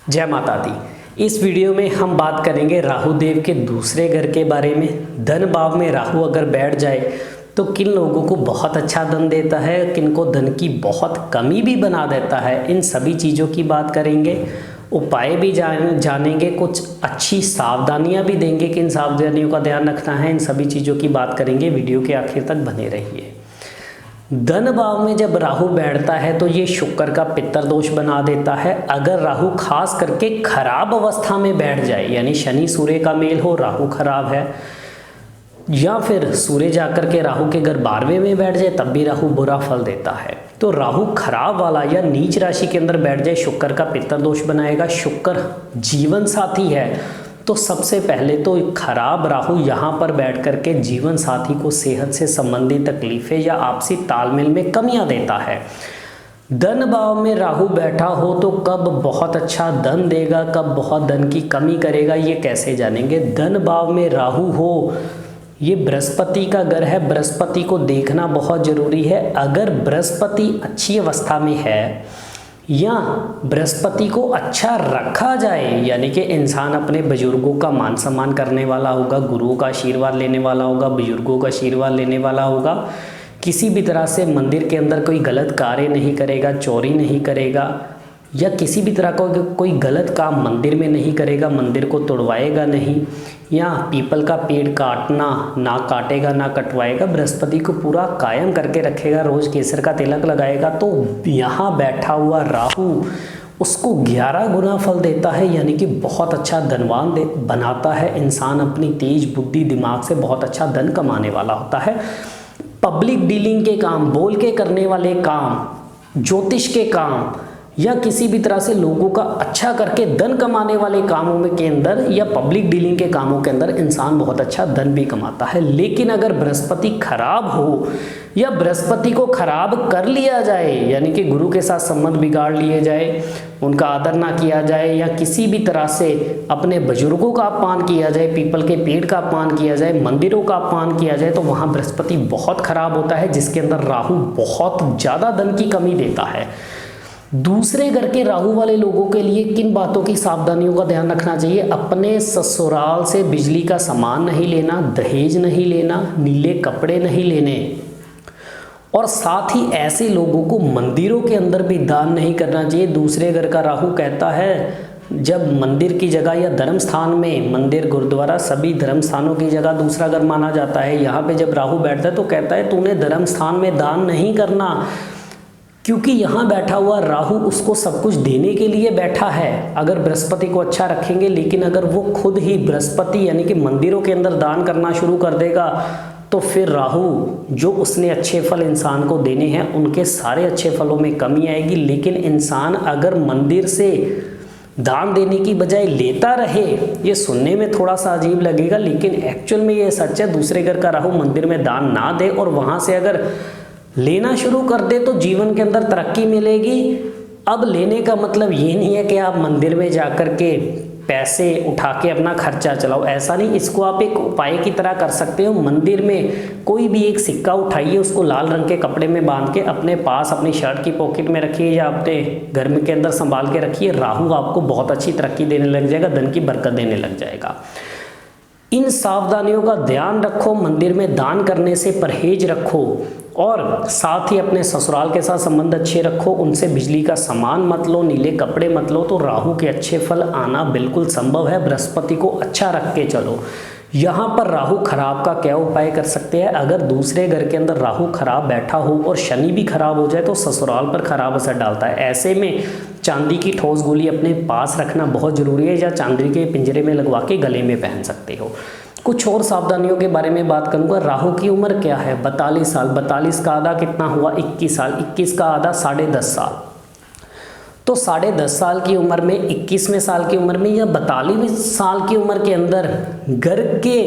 जय माता दी। इस वीडियो में हम बात करेंगे राहु देव के दूसरे घर के बारे में। धन भाव में राहु अगर बैठ जाए तो किन लोगों को बहुत अच्छा धन देता है, किन को धन की बहुत कमी भी बना देता है, इन सभी चीज़ों की बात करेंगे। उपाय भी जानेंगे, कुछ अच्छी सावधानियां भी देंगे कि इन सावधानियों का ध्यान रखना है। इन सभी चीज़ों की बात करेंगे। वीडियो के आखिर तक बने रहिए। धन भाव में जब राहु बैठता है तो ये शुक्र का पितर दोष बना देता है। अगर राहु खास करके खराब अवस्था में बैठ जाए, यानी शनि सूर्य का मेल हो, राहु खराब है, या फिर सूर्य जाकर के राहु के घर 12वें में बैठ जाए, तब भी राहु बुरा फल देता है। तो राहु खराब वाला या नीच राशि के अंदर बैठ जाए, शुक्र का पितर दोष बनाएगा। शुक्र जीवन साथी है, तो सबसे पहले तो खराब राहु यहाँ पर बैठ करके जीवन साथी को सेहत से संबंधित तकलीफें या आपसी तालमेल में कमियां देता है। धन भाव में राहु बैठा हो तो कब बहुत अच्छा धन देगा, कब बहुत धन की कमी करेगा, ये कैसे जानेंगे। धन भाव में राहु हो, ये बृहस्पति का घर है, बृहस्पति को देखना बहुत जरूरी है। अगर बृहस्पति अच्छी अवस्था में है या बृहस्पति को अच्छा रखा जाए, यानी कि इंसान अपने बुजुर्गों का मान सम्मान करने वाला होगा, गुरुओं का आशीर्वाद लेने वाला होगा, बुजुर्गों का आशीर्वाद लेने वाला होगा, किसी भी तरह से मंदिर के अंदर कोई गलत कार्य नहीं करेगा, चोरी नहीं करेगा, या किसी भी तरह का कोई गलत काम मंदिर में नहीं करेगा, मंदिर को तोड़वाएगा नहीं, या पीपल का पेड़ काटना ना काटेगा ना कटवाएगा, बृहस्पति को पूरा कायम करके रखेगा, रोज केसर का तिलक लगाएगा, तो यहाँ बैठा हुआ राहु उसको 11 गुना फल देता है, यानी कि बहुत अच्छा धनवान बनाता है। इंसान अपनी तेज बुद्धि दिमाग से बहुत अच्छा धन कमाने वाला होता है। पब्लिक डीलिंग के काम, बोल के करने वाले काम, ज्योतिष के काम, या किसी भी तरह से लोगों का अच्छा करके धन कमाने वाले कामों में के अंदर या पब्लिक डीलिंग के कामों के अंदर इंसान बहुत अच्छा धन भी कमाता है। लेकिन अगर बृहस्पति खराब हो या बृहस्पति को खराब कर लिया जाए, यानी कि गुरु के साथ संबंध बिगाड़ लिए जाए, उनका आदर ना किया जाए, या किसी भी तरह से अपने बुजुर्गों का अपमान किया जाए, पीपल के पेड़ का अपमान किया जाए, मंदिरों का अपमान किया जाए, तो वहाँ बृहस्पति बहुत खराब होता है, जिसके अंदर राहु बहुत ज़्यादा धन की कमी देता है। दूसरे घर के राहु वाले लोगों के लिए किन बातों की सावधानियों का ध्यान रखना चाहिए। अपने ससुराल से बिजली का सामान नहीं लेना, दहेज नहीं लेना, नीले कपड़े नहीं लेने, और साथ ही ऐसे लोगों को मंदिरों के अंदर भी दान नहीं करना चाहिए। दूसरे घर का राहु कहता है, जब मंदिर की जगह या धर्म स्थान में, मंदिर गुरुद्वारा सभी धर्म स्थानों की जगह दूसरा घर माना जाता है, यहाँ पे जब राहु बैठता है तो कहता है तूने धर्म स्थान में दान नहीं करना, क्योंकि यहाँ बैठा हुआ राहु उसको सब कुछ देने के लिए बैठा है। अगर बृहस्पति को अच्छा रखेंगे, लेकिन अगर वो खुद ही बृहस्पति यानी कि मंदिरों के अंदर दान करना शुरू कर देगा, तो फिर राहु जो उसने अच्छे फल इंसान को देने हैं उनके सारे अच्छे फलों में कमी आएगी। लेकिन इंसान अगर मंदिर से दान देने की बजाय लेता रहे, ये सुनने में थोड़ा सा अजीब लगेगा, लेकिन एक्चुअल में ये सच है। दूसरे घर का राहु मंदिर में दान ना दे और वहाँ से अगर लेना शुरू कर दे तो जीवन के अंदर तरक्की मिलेगी। अब लेने का मतलब ये नहीं है कि आप मंदिर में जाकर के पैसे उठा के अपना खर्चा चलाओ, ऐसा नहीं। इसको आप एक उपाय की तरह कर सकते हो। मंदिर में कोई भी एक सिक्का उठाइए, उसको लाल रंग के कपड़े में बांध के अपने पास अपनी शर्ट की पॉकेट में रखिए या अपने घर में के अंदर संभाल के रखिए। राहु आपको बहुत अच्छी तरक्की देने लग जाएगा, धन की बरकत देने लग जाएगा। इन सावधानियों का ध्यान रखो, मंदिर में दान करने से परहेज रखो, और साथ ही अपने ससुराल के साथ संबंध अच्छे रखो, उनसे बिजली का सामान मत लो, नीले कपड़े मत लो, तो राहु के अच्छे फल आना बिल्कुल संभव है। बृहस्पति को अच्छा रख के चलो। यहाँ पर राहु खराब का क्या उपाय कर सकते हैं। अगर दूसरे घर के अंदर राहु खराब बैठा हो और शनि भी खराब हो जाए तो ससुराल पर खराब असर डालता है। ऐसे में चांदी की ठोस गोली अपने पास रखना बहुत जरूरी है, या चांदी के पिंजरे में लगवा के गले में पहन सकते हो। कुछ और सावधानियों के बारे में बात करूंगा। राहु की उम्र क्या है? 42 साल। 42 का आधा कितना हुआ? 21 साल। 21 का आधा 10.5 साल। तो 10.5 साल की उम्र में, 21वें साल की उम्र में या 42वें साल की उम्र के अंदर घर के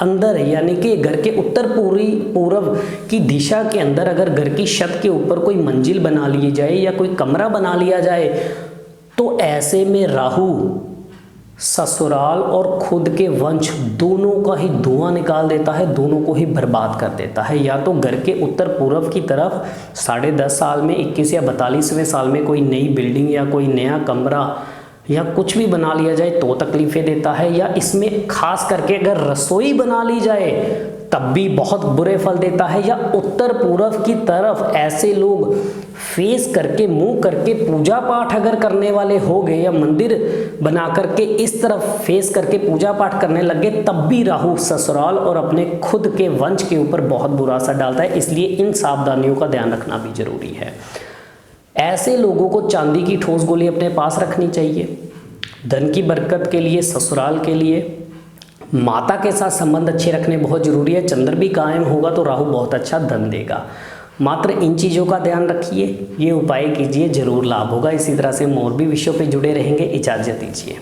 अंदर, यानी कि घर के उत्तर पूर्व की दिशा के अंदर अगर घर की छत के ऊपर कोई मंजिल बना ली जाए या कोई कमरा बना लिया जाए, तो ऐसे में राहु ससुराल और खुद के वंश दोनों का ही धुआं निकाल देता है, दोनों को ही बर्बाद कर देता है। या तो घर के उत्तर पूर्व की तरफ 10.5 साल में, 21 या 42वें साल में कोई नई बिल्डिंग या कोई नया कमरा या कुछ भी बना लिया जाए तो तकलीफ़ें देता है, या इसमें खास करके अगर रसोई बना ली जाए तब भी बहुत बुरे फल देता है, या उत्तर पूर्व की तरफ ऐसे लोग फेस करके मुंह करके पूजा पाठ अगर करने वाले हो गए या मंदिर बना करके इस तरफ फेस करके पूजा पाठ करने लग गए, तब भी राहु ससुराल और अपने खुद के वंश के ऊपर बहुत बुरा असर डालता है। इसलिए इन सावधानियों का ध्यान रखना भी जरूरी है। ऐसे लोगों को चांदी की ठोस गोली अपने पास रखनी चाहिए। धन की बरकत के लिए, ससुराल के लिए, माता के साथ संबंध अच्छे रखने बहुत जरूरी है। चंद्र भी कायम होगा तो राहु बहुत अच्छा धन देगा। मात्र इन चीज़ों का ध्यान रखिए, ये उपाय कीजिए, जरूर लाभ होगा। इसी तरह से हम और भी विषयों पे जुड़े रहेंगे। इजाज़त दीजिए।